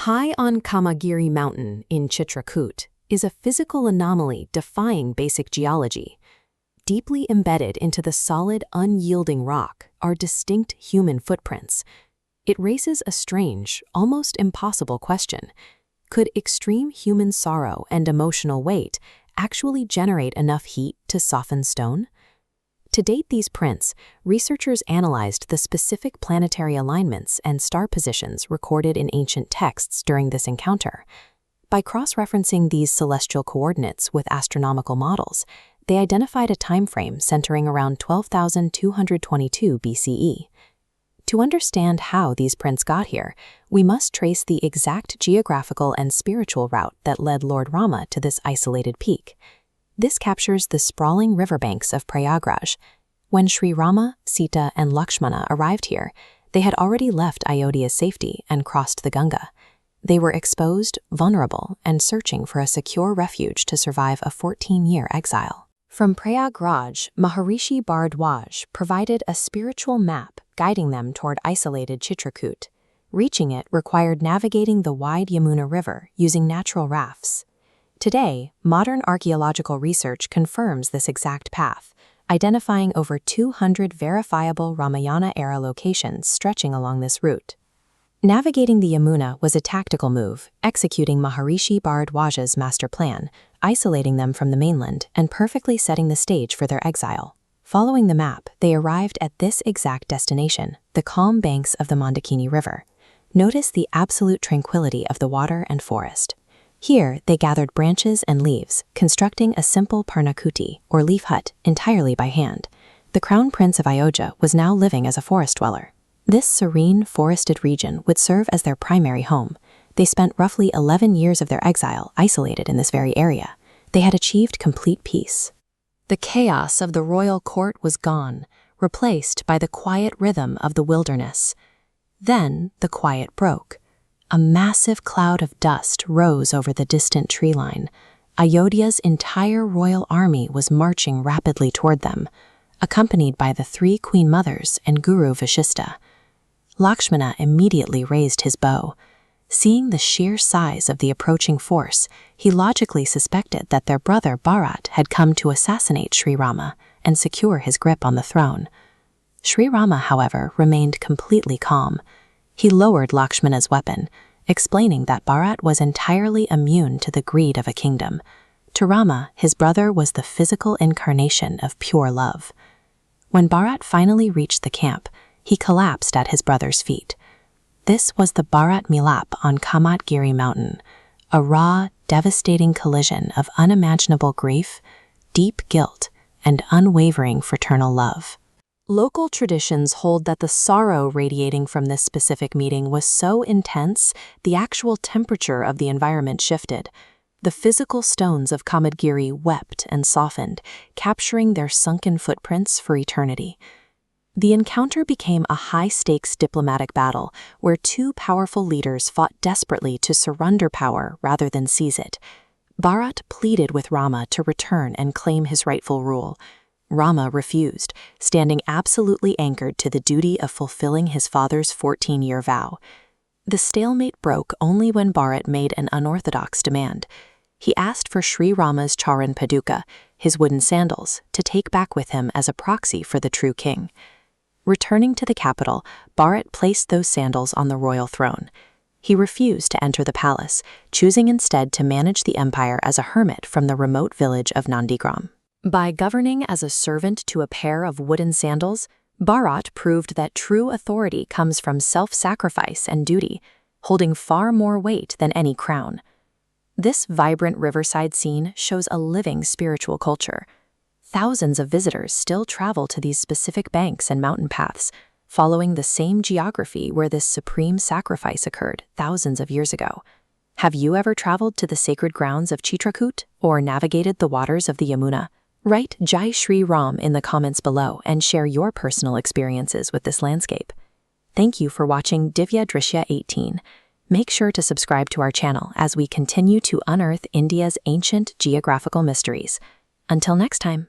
High on Kamagiri Mountain in Chitrakoot is a physical anomaly defying basic geology. Deeply embedded into the solid, unyielding rock are distinct human footprints. It raises a strange, almost impossible question. Could extreme human sorrow and emotional weight actually generate enough heat to soften stone? To date these prints, researchers analyzed the specific planetary alignments and star positions recorded in ancient texts during this encounter. By cross-referencing these celestial coordinates with astronomical models, they identified a timeframe centering around 12,222 BCE. To understand how these prints got here, we must trace the exact geographical and spiritual route that led Lord Rama to this isolated peak. This captures the sprawling riverbanks of Prayagraj. When Sri Rama, Sita, and Lakshmana arrived here, they had already left Ayodhya's safety and crossed the Ganga. They were exposed, vulnerable, and searching for a secure refuge to survive a 14-year exile. From Prayagraj, Maharishi Bharadwaj provided a spiritual map guiding them toward isolated Chitrakoot. Reaching it required navigating the wide Yamuna River using natural rafts. Today, modern archaeological research confirms this exact path, identifying over 200 verifiable Ramayana-era locations stretching along this route. Navigating the Yamuna was a tactical move, executing Maharishi Bharadwaj's master plan, isolating them from the mainland and perfectly setting the stage for their exile. Following the map, they arrived at this exact destination, the calm banks of the Mandakini River. Notice the absolute tranquility of the water and forest. Here, they gathered branches and leaves, constructing a simple parnakuti, or leaf hut, entirely by hand. The crown prince of Ayodhya was now living as a forest dweller. This serene, forested region would serve as their primary home. They spent roughly 11 years of their exile isolated in this very area. They had achieved complete peace. The chaos of the royal court was gone, replaced by the quiet rhythm of the wilderness. Then the quiet broke. A massive cloud of dust rose over the distant tree line. Ayodhya's entire royal army was marching rapidly toward them, accompanied by the 3 queen mothers and Guru Vashishta. Lakshmana immediately raised his bow. Seeing the sheer size of the approaching force, he logically suspected that their brother Bharat had come to assassinate Sri Rama and secure his grip on the throne. Sri Rama, however, remained completely calm. He lowered Lakshmana's weapon, explaining that Bharat was entirely immune to the greed of a kingdom. To Rama, his brother was the physical incarnation of pure love. When Bharat finally reached the camp, he collapsed at his brother's feet. This was the Bharat Milap on Kamagiri Mountain, a raw, devastating collision of unimaginable grief, deep guilt, and unwavering fraternal love. Local traditions hold that the sorrow radiating from this specific meeting was so intense, the actual temperature of the environment shifted. The physical stones of Kamagiri wept and softened, capturing their sunken footprints for eternity. The encounter became a high-stakes diplomatic battle where 2 powerful leaders fought desperately to surrender power rather than seize it. Bharat pleaded with Rama to return and claim his rightful rule. Rama refused, standing absolutely anchored to the duty of fulfilling his father's 14-year vow. The stalemate broke only when Bharat made an unorthodox demand. He asked for Sri Rama's Charan Paduka, his wooden sandals, to take back with him as a proxy for the true king. Returning to the capital, Bharat placed those sandals on the royal throne. He refused to enter the palace, choosing instead to manage the empire as a hermit from the remote village of Nandigram. By governing as a servant to a pair of wooden sandals, Bharat proved that true authority comes from self-sacrifice and duty, holding far more weight than any crown. This vibrant riverside scene shows a living spiritual culture. Thousands of visitors still travel to these specific banks and mountain paths, following the same geography where this supreme sacrifice occurred thousands of years ago. Have you ever traveled to the sacred grounds of Chitrakoot or navigated the waters of the Yamuna? Write Jai Shri Ram in the comments below and share your personal experiences with this landscape. Thank you for watching Divya Drishya 18. Make sure to subscribe to our channel as we continue to unearth India's ancient geographical mysteries. Until next time.